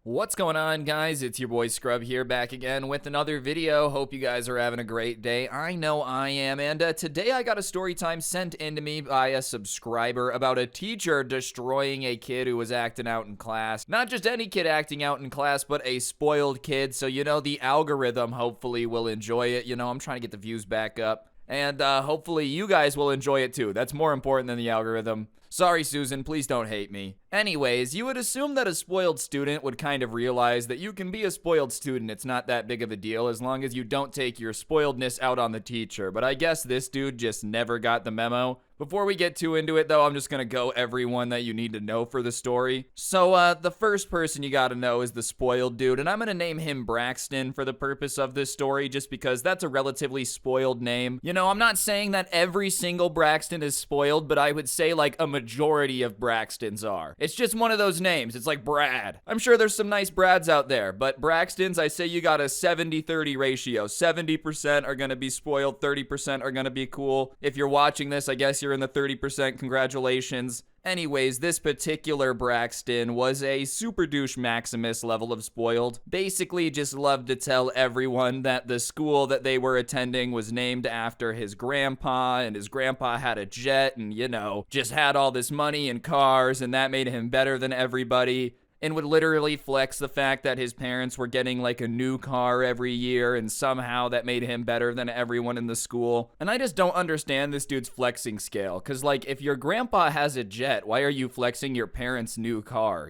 What's going on, guys? It's your boy Scrub here, back again with another video. Hope you guys are having a great day. I know I am, and today I got a story time sent in to me by a subscriber about a teacher destroying a kid who was acting out in class. Not just any kid acting out in class, but a spoiled kid, so the algorithm hopefully will enjoy it. I'm trying to get the views back up, and hopefully you guys will enjoy it too. That's more important than the algorithm. Sorry, Susan, please don't hate me. Anyways, you would assume that a spoiled student would kind of realize that you can be a spoiled student. It's not that big of a deal as long as you don't take your spoiledness out on the teacher. But I guess this dude just never got the memo. Before we get too into it, though, I'm just gonna go everyone that you need to know for the story. So, the first person you gotta know is the spoiled dude, and I'm gonna name him Braxton for the purpose of this story, just because that's a relatively spoiled name. I'm not saying that every single Braxton is spoiled, but I would say, like, a majority of Braxtons are. It's just one of those names. It's like Brad. I'm sure there's some nice Brads out there, but Braxtons, I say you got a 70-30 ratio. 70% are gonna be spoiled, 30% are gonna be cool. If you're watching this, I guess you're in the 30%, congratulations. Anyways, this particular Braxton was a super douche Maximus level of spoiled. Basically just loved to tell everyone that the school that they were attending was named after his grandpa, and his grandpa had a jet and, just had all this money and cars, and that made him better than everybody. And would literally flex the fact that his parents were getting like a new car every year, and somehow that made him better than everyone in the school. And I just don't understand this dude's flexing scale, because like if your grandpa has a jet, why are you flexing your parents' new car,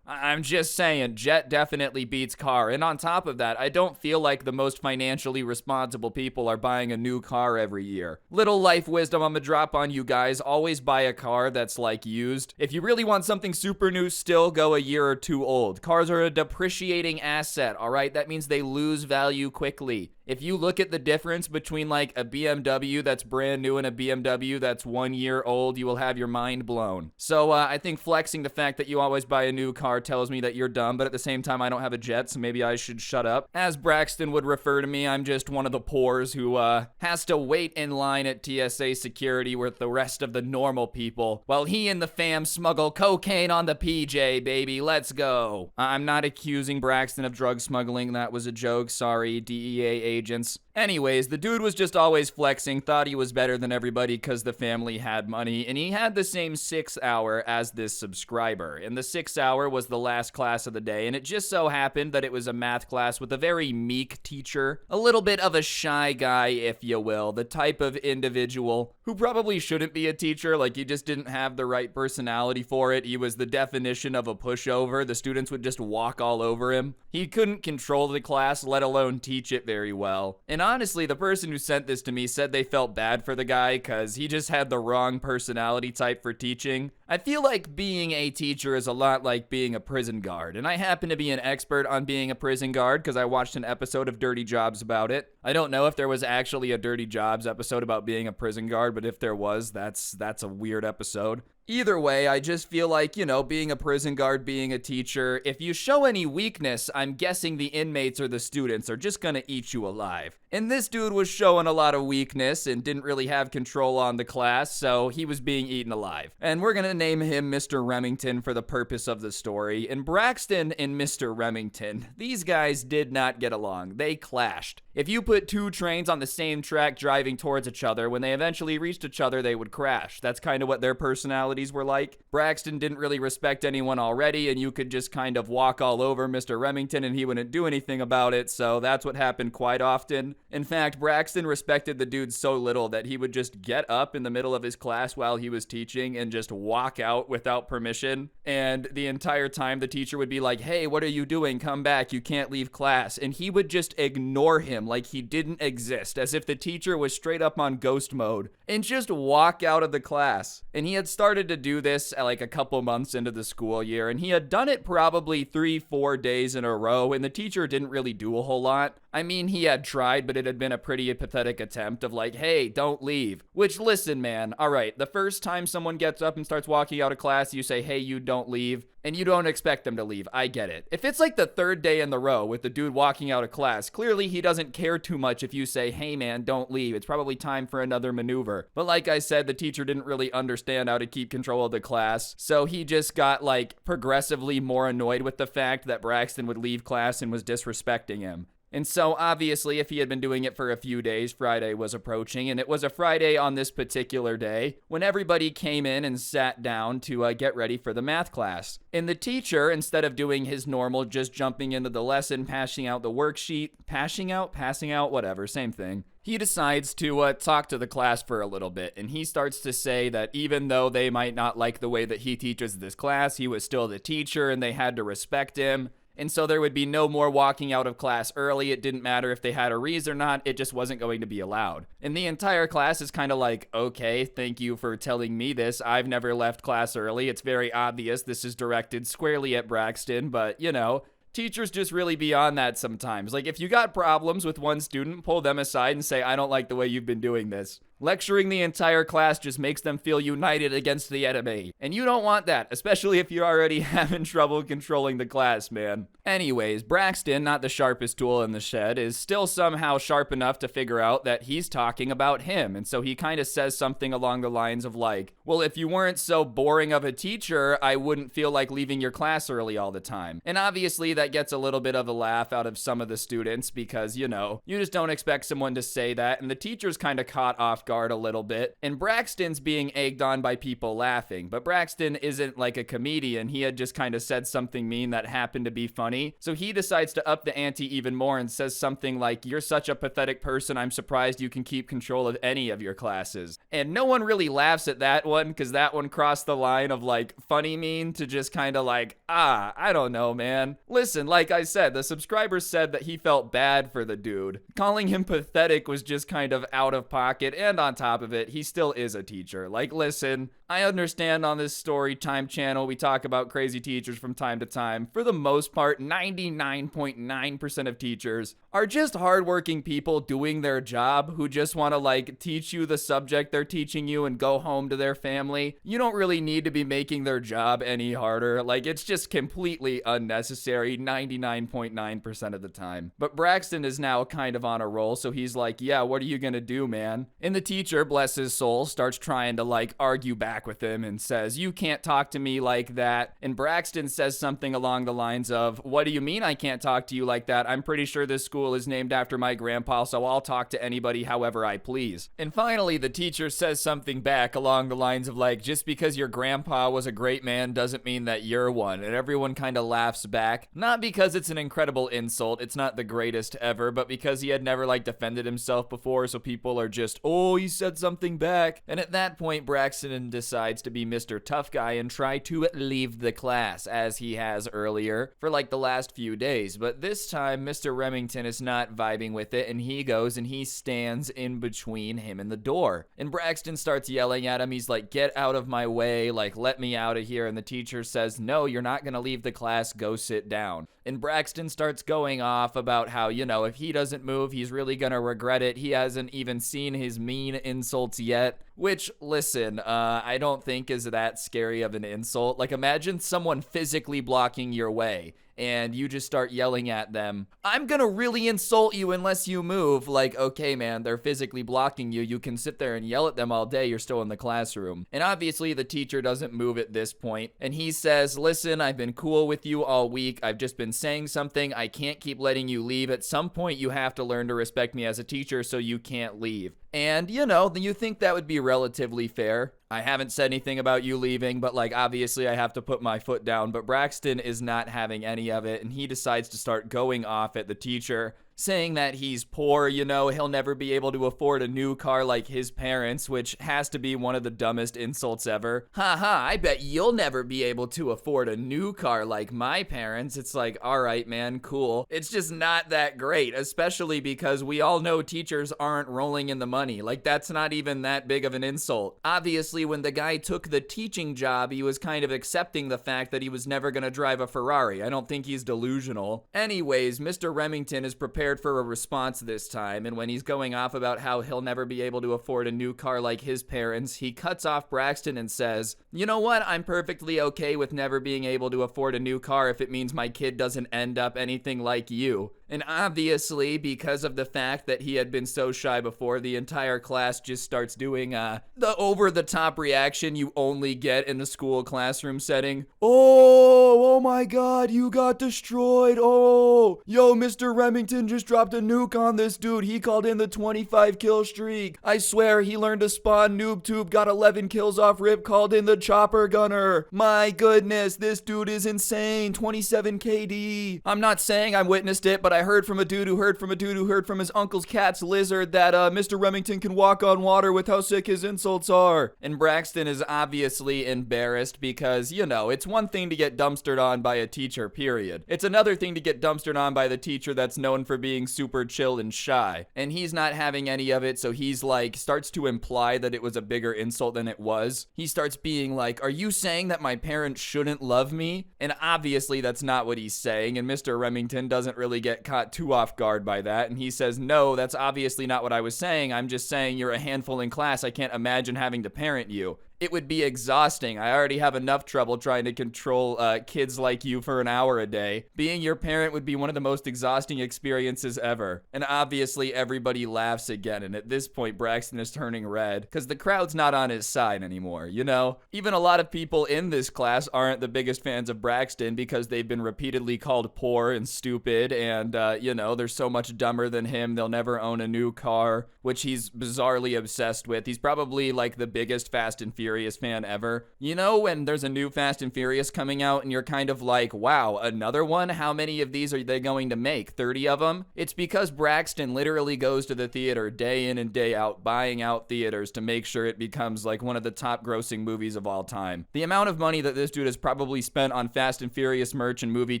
I'm just saying, jet definitely beats car. And on top of that, I don't feel like the most financially responsible people are buying a new car every year. Little life wisdom I'm gonna drop on you guys: always buy a car that's like used. If you really want something super new, still go a year or two old. Cars are a depreciating asset, alright? That means they lose value quickly. If you look at the difference between like a BMW that's brand new and a BMW that's 1 year old, you will have your mind blown. So I think flexing the fact that you always buy a new car tells me that you're dumb, but at the same time I don't have a jet, so maybe I should shut up. As Braxton would refer to me, I'm just one of the poors who has to wait in line at TSA security with the rest of the normal people while he and the fam smuggle cocaine on the PJ, baby. Let's go. I'm not accusing Braxton of drug smuggling. That was a joke. Sorry, DEA agents. Anyways, the dude was just always flexing, thought he was better than everybody because the family had money, and he had the same 6 hour as this subscriber. And the 6 hour was the last class of the day, and it just so happened that it was a math class with a very meek teacher. A little bit of a shy guy, if you will. The type of individual who probably shouldn't be a teacher, like he just didn't have the right personality for it. He was the definition of a pushover. The students would just walk all over him. He couldn't control the class, let alone teach it very well. And honestly, the person who sent this to me said they felt bad for the guy because he just had the wrong personality type for teaching. I feel like being a teacher is a lot like being a prison guard, and I happen to be an expert on being a prison guard because I watched an episode of Dirty Jobs about it. I don't know if there was actually a Dirty Jobs episode about being a prison guard, but if there was, that's a weird episode. Either way, I just feel like, being a prison guard, being a teacher, if you show any weakness, I'm guessing the inmates or the students are just gonna eat you alive. And this dude was showing a lot of weakness and didn't really have control on the class, so he was being eaten alive. And we're gonna name him Mr. Remington for the purpose of the story. And Braxton and Mr. Remington, these guys did not get along. They clashed. If you put two trains on the same track driving towards each other, when they eventually reached each other, they would crash. That's kind of what their personalities were like. Braxton didn't really respect anyone already, and you could just kind of walk all over Mr. Remington and he wouldn't do anything about it, so that's what happened quite often. In fact, Braxton respected the dude so little that he would just get up in the middle of his class while he was teaching and just walk out without permission. And the entire time the teacher would be like, "Hey, what are you doing? Come back, you can't leave class." And he would just ignore him like he didn't exist, as if the teacher was straight up on ghost mode, and just walk out of the class. And he had started to do this like a couple months into the school year, and he had done it probably 3-4 days in a row, and the teacher didn't really do a whole lot. I mean, he had tried, but it had been a pretty pathetic attempt of like, "Hey, don't leave." Which, listen, man, all right, the first time someone gets up and starts walking out of class, you say, "Hey, you don't leave," and you don't expect them to leave. I get it. If it's like the third day in the row with the dude walking out of class, clearly he doesn't care too much if you say, "Hey, man, don't leave. It's probably time for another maneuver." But like I said, the teacher didn't really understand how to keep control of the class. So he just got like progressively more annoyed with the fact that Braxton would leave class and was disrespecting him. And so, obviously, if he had been doing it for a few days, Friday was approaching, and it was a Friday on this particular day when everybody came in and sat down to get ready for the math class. And the teacher, instead of doing his normal, just jumping into the lesson, passing out the worksheet, passing out, whatever, same thing. He decides to talk to the class for a little bit, and he starts to say that even though they might not like the way that he teaches this class, he was still the teacher and they had to respect him. And so there would be no more walking out of class early. It didn't matter if they had a reason or not. It just wasn't going to be allowed. And the entire class is kind of like, okay, thank you for telling me this. I've never left class early. It's very obvious this is directed squarely at Braxton, but you know, teachers just really beyond that sometimes. Like if you got problems with one student, pull them aside and say, I don't like the way you've been doing this. Lecturing the entire class just makes them feel united against the enemy. And you don't want that, especially if you're already having trouble controlling the class, man. Anyways, Braxton, not the sharpest tool in the shed, is still somehow sharp enough to figure out that he's talking about him. And so he kind of says something along the lines of like, well, if you weren't so boring of a teacher, I wouldn't feel like leaving your class early all the time. And obviously that gets a little bit of a laugh out of some of the students because, you know, you just don't expect someone to say that. And the teacher's kind of caught off guard a little bit, and Braxton's being egged on by people laughing, but Braxton isn't like a comedian. He had just kind of said something mean that happened to be funny, so he decides to up the ante even more and says something like, you're such a pathetic person, I'm surprised you can keep control of any of your classes. And no one really laughs at that one because that one crossed the line of like funny mean to just kind of like, I don't know, man. Listen, like I said, the subscriber said that he felt bad for the dude. Calling him pathetic was just kind of out of pocket, and on top of it, he still is a teacher. Like, listen, I understand on this Storytime channel, we talk about crazy teachers from time to time. For the most part, 99.9% of teachers are just hardworking people doing their job who just want to like teach you the subject they're teaching you and go home to their family. You don't really need to be making their job any harder. Like, it's just completely unnecessary 99.9% of the time. But Braxton is now kind of on a roll, so he's like, yeah, what are you gonna do, man? And the teacher, bless his soul, starts trying to like argue back with him and says, you can't talk to me like that. And Braxton says something along the lines of, what do you mean I can't talk to you like that? I'm pretty sure this school is named after my grandpa, so I'll talk to anybody however I please. And finally, the teacher says something back along the lines of like, just because your grandpa was a great man doesn't mean that you're one. And everyone kind of laughs back, not because it's an incredible insult, it's not the greatest ever, but because he had never like defended himself before, so people are just, oh, he said something back. And at that point, Braxton decides to be Mr. Tough Guy and try to leave the class, as he has earlier for like the last few days. But this time, Mr. Remington is not vibing with it, and he goes and he stands in between him and the door. And Braxton starts yelling at him. He's like, get out of my way, like, let me out of here. And the teacher says, no, you're not gonna leave the class, go sit down. And Braxton starts going off about how, you know, if he doesn't move, he's really gonna regret it. He hasn't even seen his mean insults yet. Which, listen, I don't think is that scary of an insult. Like, imagine someone physically blocking your way and you just start yelling at them, I'm gonna really insult you unless you move. Like, okay, man, they're physically blocking you. You can sit there and yell at them all day. You're still in the classroom. And obviously the teacher doesn't move at this point. And he says, listen, I've been cool with you all week. I've just been saying something. I can't keep letting you leave. At some point, you have to learn to respect me as a teacher, so you can't leave. And, you know, you think that would be relatively fair. I haven't said anything about you leaving, but like obviously I have to put my foot down. But Braxton is not having any of it, and he decides to start going off at the teacher, saying that he's poor, you know, he'll never be able to afford a new car like his parents, which has to be one of the dumbest insults ever. Haha, I bet you'll never be able to afford a new car like my parents. It's like, all right, man, cool. It's just not that great, especially because we all know teachers aren't rolling in the money. Like, that's not even that big of an insult. Obviously, when the guy took the teaching job, he was kind of accepting the fact that he was never gonna drive a Ferrari. I don't think he's delusional. Anyways, Mr. Remington is prepared for a response this time, and when he's going off about how he'll never be able to afford a new car like his parents, he cuts off Braxton and says, you know what, I'm perfectly okay with never being able to afford a new car if it means my kid doesn't end up anything like you. And obviously, because of the fact that he had been so shy before, the entire class just starts doing the over-the-top reaction you only get in the school classroom setting. Oh my god, you got destroyed. Oh, yo, Mr. Remington just dropped a nuke on this dude. He called in the 25 kill streak. I swear he learned to spawn noob tube, got 11 kills off rip, called in the chopper gunner. My goodness, this dude is insane. 27 KD. I'm not saying I witnessed it, but I heard from a dude who heard from a dude who heard from his uncle's cat's lizard that Mr. Remington can walk on water with how sick his insults are. And Braxton is obviously embarrassed because, you know, it's one thing to get dumpstered on by a teacher, period. It's another thing to get dumpstered on by the teacher that's known for being super chill and shy. And he's not having any of it, so he's like, starts to imply that it was a bigger insult than it was. He starts being like, are you saying that my parents shouldn't love me? And obviously that's not what he's saying, and Mr. Remington doesn't really get caught too off guard by that, and he says, no, that's obviously not what I was saying. I'm just saying you're a handful in class. I can't imagine having to parent you. It would be exhausting. I already have enough trouble trying to control kids like you for an hour a day. Being your parent would be one of the most exhausting experiences ever. And obviously everybody laughs again, and at this point Braxton is turning red because the crowd's not on his side anymore, you know? Even a lot of people in this class aren't the biggest fans of Braxton because they've been repeatedly called poor and stupid, and you know, they're so much dumber than him, they'll never own a new car, which he's bizarrely obsessed with. He's probably like the biggest Fast and Furious fan ever. You know when there's a new Fast and Furious coming out and you're kind of like, wow, another one? How many of these are they going to make? 30 of them? It's because Braxton literally goes to the theater day in and day out, buying out theaters to make sure it becomes like one of the top grossing movies of all time. The amount of money that this dude has probably spent on Fast and Furious merch and movie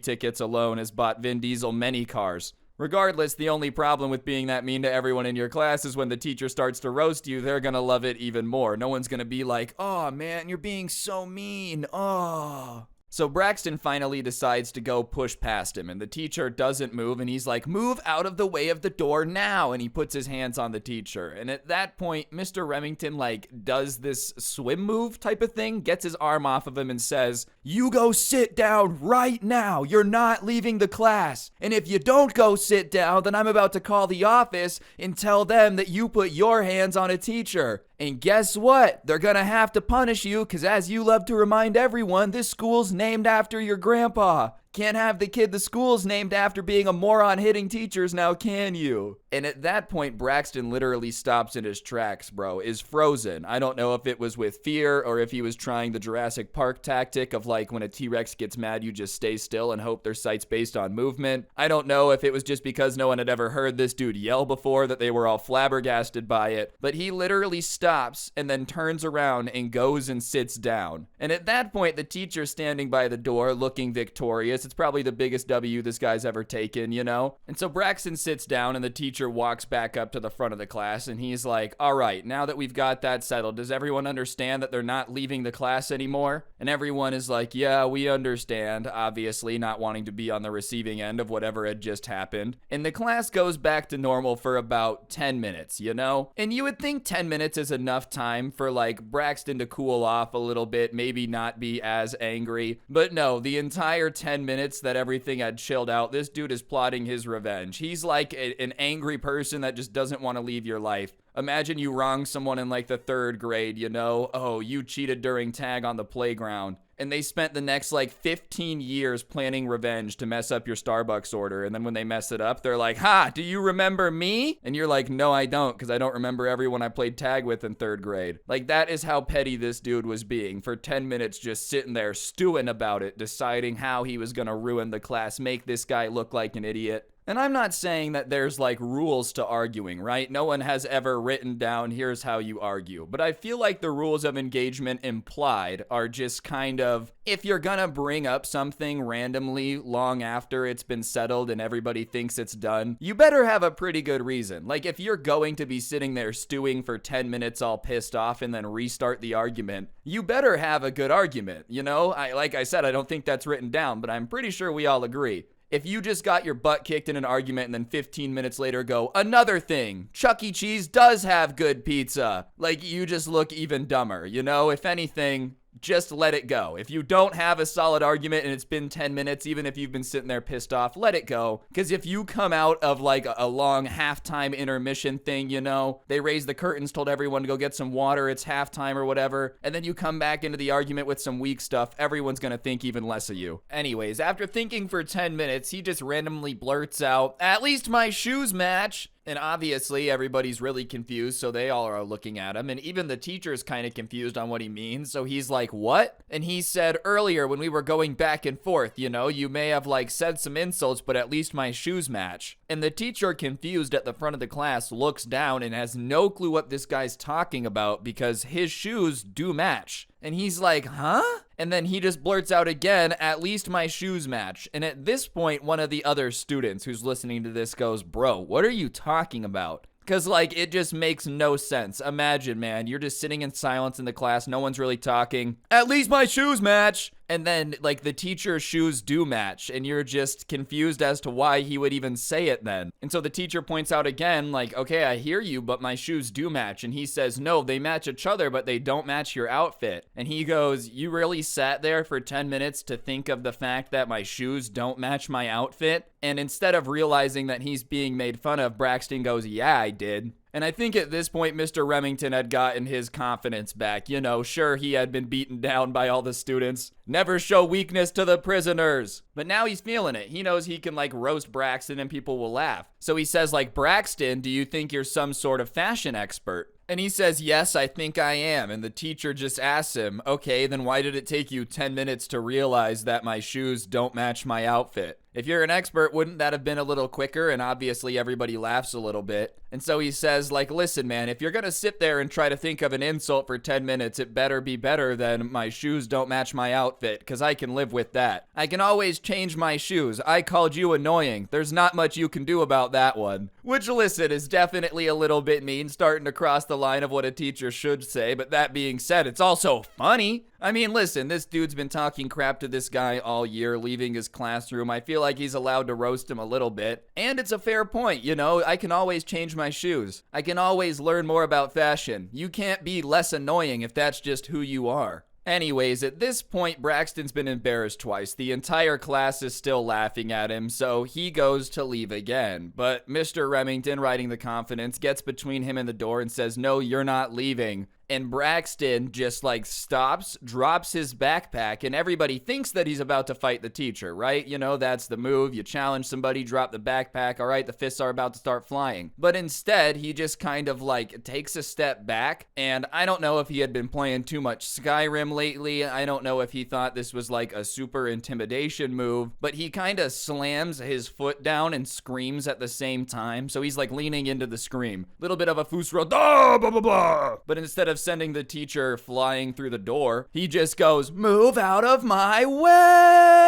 tickets alone has bought Vin Diesel many cars. Regardless, the only problem with being that mean to everyone in your class is when the teacher starts to roast you, they're gonna love it even more. No one's gonna be like, oh man, you're being so mean, oh. So Braxton finally decides to go push past him, and the teacher doesn't move, and he's like, move out of the way of the door now, and he puts his hands on the teacher. And at that point, Mr. Remington like does this swim move type of thing, gets his arm off of him and says, you go sit down right now, you're not leaving the class, and if you don't go sit down, then I'm about to call the office and tell them that you put your hands on a teacher. And guess what? They're gonna have to punish you because, as you love to remind everyone, this school's named after your grandpa. Can't have the kid the school's named after being a moron hitting teachers now, can you? And at that point, Braxton literally stops in his tracks, bro, is frozen. I don't know if it was with fear or if he was trying the Jurassic Park tactic of like when a T-Rex gets mad, you just stay still and hope their sight's based on movement. I don't know if it was just because no one had ever heard this dude yell before that they were all flabbergasted by it, but he literally stops and then turns around and goes and sits down. And at that point, the teacher's standing by the door looking victorious. It's probably the biggest W this guy's ever taken, you know? And so Braxton sits down and the teacher walks back up to the front of the class and he's like, all right, now that we've got that settled, does everyone understand that they're not leaving the class anymore? And everyone is like, yeah, we understand, obviously not wanting to be on the receiving end of whatever had just happened. And the class goes back to normal for about 10 minutes, you know? And you would think 10 minutes is enough time for like Braxton to cool off a little bit, maybe not be as angry. But no, the entire 10 minutes that everything had chilled out, this dude is plotting his revenge. He's like an angry person that just doesn't want to leave your life. Imagine you wrong someone in like the 3rd grade, you know? Oh, you cheated during tag on the playground. And they spent the next like 15 years planning revenge to mess up your Starbucks order. And then when they mess it up, they're like, ha, do you remember me? And you're like, no, I don't, because I don't remember everyone I played tag with in 3rd grade. Like, that is how petty this dude was being for 10 minutes, just sitting there stewing about it, deciding how he was going to ruin the class, make this guy look like an idiot. And I'm not saying that there's like rules to arguing, right? No one has ever written down, here's how you argue. But I feel like the rules of engagement implied are just kind of, if you're gonna bring up something randomly long after it's been settled and everybody thinks it's done, you better have a pretty good reason. Like, if you're going to be sitting there stewing for 10 minutes all pissed off and then restart the argument, you better have a good argument, you know? Like I said, I don't think that's written down, but I'm pretty sure we all agree. If you just got your butt kicked in an argument and then 15 minutes later go, another thing, Chuck E. Cheese does have good pizza, like, you just look even dumber, you know? If anything, just let it go. If you don't have a solid argument and it's been 10 minutes, even if you've been sitting there pissed off, let it go. Because if you come out of like a long halftime intermission thing, you know, they raised the curtains, told everyone to go get some water, it's halftime or whatever, and then you come back into the argument with some weak stuff, everyone's gonna think even less of you. Anyways, after thinking for 10 minutes, he just randomly blurts out, "At least my shoes match." And obviously everybody's really confused, so they all are looking at him, and even the teacher's kind of confused on what he means, so he's like, "What?" And he said, "Earlier when we were going back and forth, you know, you may have like said some insults, but at least my shoes match." And the teacher, confused at the front of the class, looks down and has no clue what this guy's talking about because his shoes do match. And he's like, "Huh?" And then he just blurts out again, "At least my shoes match." And at this point, one of the other students who's listening to this goes, "Bro, what are you talking about?" Because, like, it just makes no sense. Imagine, man, you're just sitting in silence in the class. No one's really talking. "At least my shoes match." And then, like, the teacher's shoes do match. And you're just confused as to why he would even say it then. And so the teacher points out again, like, "Okay, I hear you, but my shoes do match." And he says, "No, they match each other, but they don't match your outfit." And he goes, "You really sat there for 10 minutes to think of the fact that my shoes don't match my outfit?" And instead of realizing that he's being made fun of, Braxton goes, "Yeah, I did." And I think at this point, Mr. Remington had gotten his confidence back. You know, sure, he had been beaten down by all the students. Never show weakness to the prisoners. But now he's feeling it. He knows he can, like, roast Braxton and people will laugh. So he says, like, "Braxton, do you think you're some sort of fashion expert?" And he says, "Yes, I think I am." And the teacher just asks him, "Okay, then why did it take you 10 minutes to realize that my shoes don't match my outfit? If you're an expert, wouldn't that have been a little quicker?" And obviously everybody laughs a little bit. And so he says, like, "Listen, man, if you're gonna sit there and try to think of an insult for 10 minutes, it better be better than my shoes don't match my outfit, because I can live with that. I can always change my shoes. I called you annoying. There's not much you can do about that one." Which, listen, is definitely a little bit mean, starting to cross the line of what a teacher should say. But that being said, it's also funny. I mean, listen, this dude's been talking crap to this guy all year, leaving his classroom. I feel like he's allowed to roast him a little bit. And it's a fair point, you know, I can always change my shoes. I can always learn more about fashion. You can't be less annoying if that's just who you are. Anyways, at this point, Braxton's been embarrassed twice. The entire class is still laughing at him, so he goes to leave again. But Mr. Remington, riding the confidence, gets between him and the door and says, "No, you're not leaving." And Braxton just like stops, drops his backpack, and everybody thinks that he's about to fight the teacher, right? You know, that's the move. You challenge somebody, drop the backpack. All right, the fists are about to start flying. But instead, he just kind of like takes a step back. And I don't know if he had been playing too much Skyrim lately. I don't know if he thought this was like a super intimidation move, but he kind of slams his foot down and screams at the same time. So he's like leaning into the scream. Little bit of a foosro, blah, blah, blah. But instead of sending the teacher flying through the door, he just goes, "Move out of my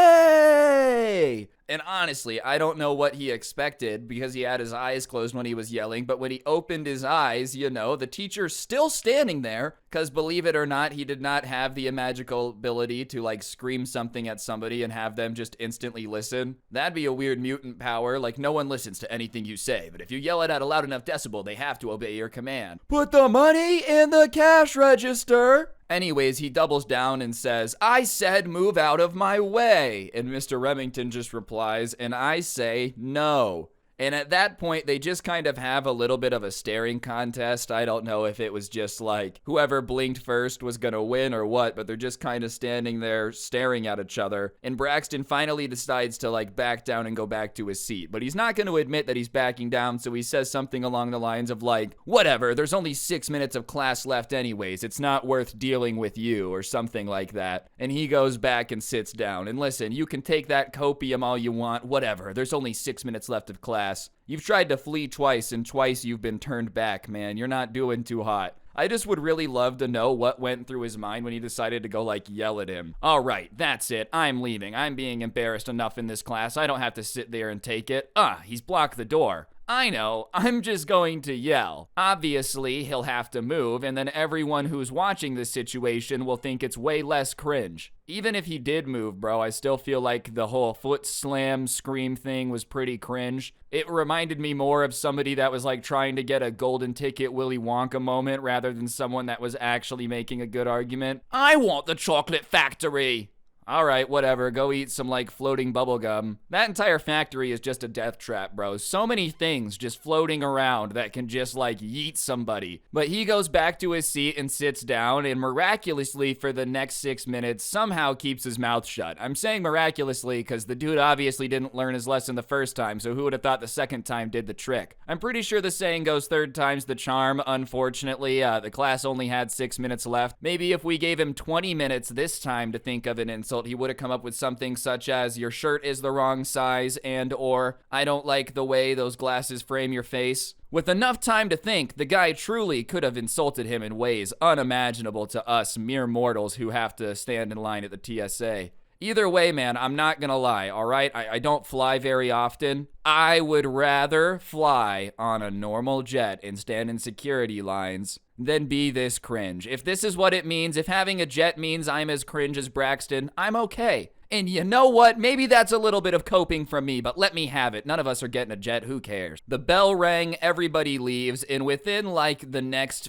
way!" And honestly, I don't know what he expected because he had his eyes closed when he was yelling, but when he opened his eyes, you know, the teacher's still standing there because, believe it or not, he did not have the magical ability to like scream something at somebody and have them just instantly listen. That'd be a weird mutant power, like no one listens to anything you say, but if you yell it at a loud enough decibel, they have to obey your command. "Put the money in the cash register!" Anyways, he doubles down and says, "I said move out of my way." And Mr. Remington just replies, "And I say no." And at that point, they just kind of have a little bit of a staring contest. I don't know if it was just like whoever blinked first was going to win or what, but they're just kind of standing there staring at each other. And Braxton finally decides to like back down and go back to his seat. But he's not going to admit that he's backing down, so he says something along the lines of like, "Whatever, there's only 6 minutes of class left anyways. It's not worth dealing with you," or something like that. And he goes back and sits down. And listen, you can take that copium all you want. Whatever, there's only 6 minutes left of class. You've tried to flee twice, and twice you've been turned back, man. You're not doing too hot. I just would really love to know what went through his mind when he decided to go, like, yell at him. All right, that's it. I'm leaving. I'm being embarrassed enough in this class. I don't have to sit there and take it. He's blocked the door. I know, I'm just going to yell. Obviously, he'll have to move, and then everyone who's watching this situation will think it's way less cringe. Even if he did move, bro, I still feel like the whole foot slam scream thing was pretty cringe. It reminded me more of somebody that was like trying to get a golden ticket Willy Wonka moment rather than someone that was actually making a good argument. I want the chocolate factory. All right, whatever, go eat some, like, floating bubblegum. That entire factory is just a death trap, bro. So many things just floating around that can just, like, yeet somebody. But he goes back to his seat and sits down, and miraculously, for the next 6 minutes, somehow keeps his mouth shut. I'm saying miraculously because the dude obviously didn't learn his lesson the first time, so who would have thought the second time did the trick? I'm pretty sure the saying goes third time's the charm. Unfortunately, the class only had 6 minutes left. Maybe if we gave him 20 minutes this time to think of an insult, he would have come up with something such as your shirt is the wrong size and or I don't like the way those glasses frame your face. With enough time to think, the guy truly could have insulted him in ways unimaginable to us mere mortals who have to stand in line at the TSA. Either way, man, I'm not gonna lie, all right? I don't fly very often. I would rather fly on a normal jet and stand in security lines than be this cringe. If this is what it means, if having a jet means I'm as cringe as Braxton, I'm okay. And you know what? Maybe that's a little bit of coping from me, but let me have it. None of us are getting a jet. Who cares? The bell rang, everybody leaves, and within like the next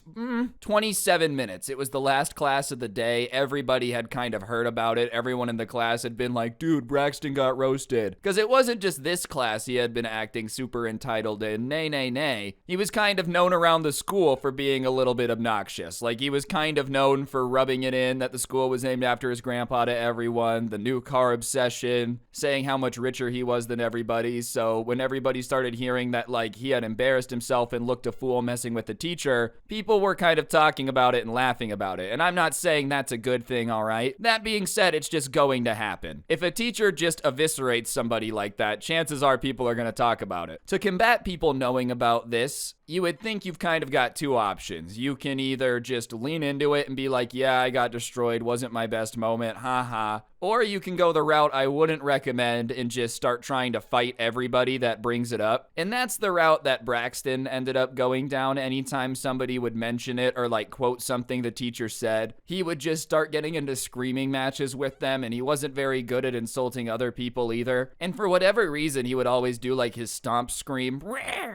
27 minutes, it was the last class of the day. Everybody had kind of heard about it. Everyone in the class had been like, dude, Braxton got roasted. Because it wasn't just this class he had been acting super entitled in. Nay. He was kind of known around the school for being a little bit obnoxious. Like, he was kind of known for rubbing it in that the school was named after his grandpa to everyone. The new car obsession, saying how much richer he was than everybody. So when everybody started hearing that, like, he had embarrassed himself and looked a fool messing with the teacher, people were kind of talking about it and laughing about it. And I'm not saying that's a good thing, all right? That being said, it's just going to happen. If a teacher just eviscerates somebody like that, chances are people are going to talk about it. To combat people knowing about this, you would think you've kind of got two options. You can either just lean into it and be like, yeah, I got destroyed, wasn't my best moment, haha. Or you can go the route I wouldn't recommend and just start trying to fight everybody that brings it up. And that's the route that Braxton ended up going down. Anytime somebody would mention it or like quote something the teacher said, he would just start getting into screaming matches with them, and he wasn't very good at insulting other people either. And for whatever reason, he would always do like his stomp scream.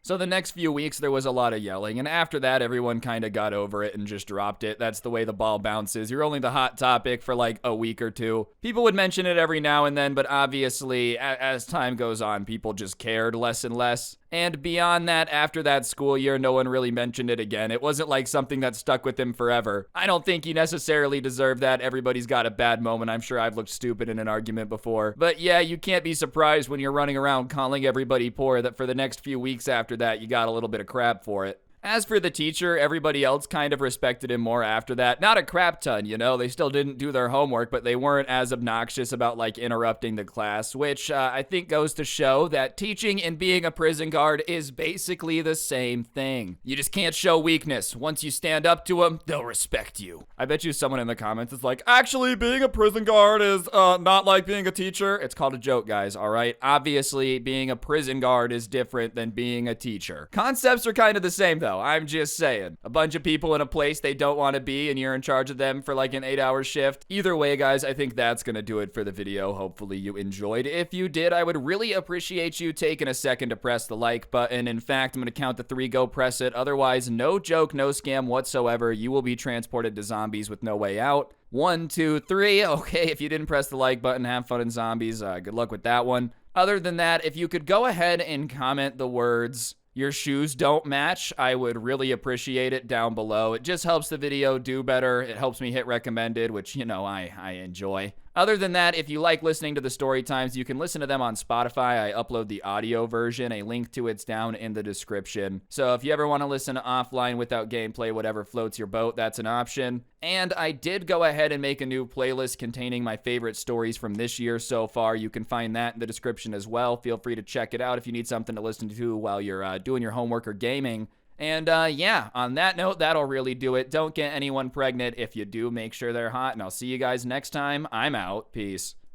So the next few weeks there was a lot of yelling, and after that everyone kind of got over it and just dropped it. That's the way the ball bounces. You're only the hot topic for like a week or two. People would mention it every now and then, but obviously, as time goes on, people just cared less and less. And beyond that, after that school year, no one really mentioned it again. It wasn't like something that stuck with him forever. I don't think he necessarily deserved that. Everybody's got a bad moment. I'm sure I've looked stupid in an argument before. But yeah, you can't be surprised when you're running around calling everybody poor that for the next few weeks after that, you got a little bit of crap for it. As for the teacher, everybody else kind of respected him more after that. Not a crap ton, you know, they still didn't do their homework, but they weren't as obnoxious about like interrupting the class, which I think goes to show that teaching and being a prison guard is basically the same thing. You just can't show weakness. Once you stand up to them, they'll respect you. I bet you someone in the comments is like, actually, being a prison guard is not like being a teacher. It's called a joke, guys, all right? Obviously, being a prison guard is different than being a teacher. Concepts are kind of the same, though. I'm just saying. A bunch of people in a place they don't want to be and you're in charge of them for like an 8-hour shift. Either way, guys, I think that's going to do it for the video. Hopefully you enjoyed. If you did, I would really appreciate you taking a second to press the like button. In fact, I'm going to count to 3, go press it. Otherwise, no joke, no scam whatsoever. You will be transported to zombies with no way out. 1, 2, 3. Okay, if you didn't press the like button, have fun in zombies. Good luck with that one. Other than that, if you could go ahead and comment the words, "Your shoes don't match," I would really appreciate it down below. It just helps the video do better. It helps me hit recommended, which, you know, I enjoy. Other than that, if you like listening to the story times, you can listen to them on Spotify. I upload the audio version. A link to it's down in the description. So if you ever want to listen offline without gameplay, whatever floats your boat, that's an option. And I did go ahead and make a new playlist containing my favorite stories from this year so far. You can find that in the description as well. Feel free to check it out if you need something to listen to while you're doing your homework or gaming. And yeah, on that note, that'll really do it. Don't get anyone pregnant. If you do, make sure they're hot, and I'll see you guys next time. I'm out. Peace.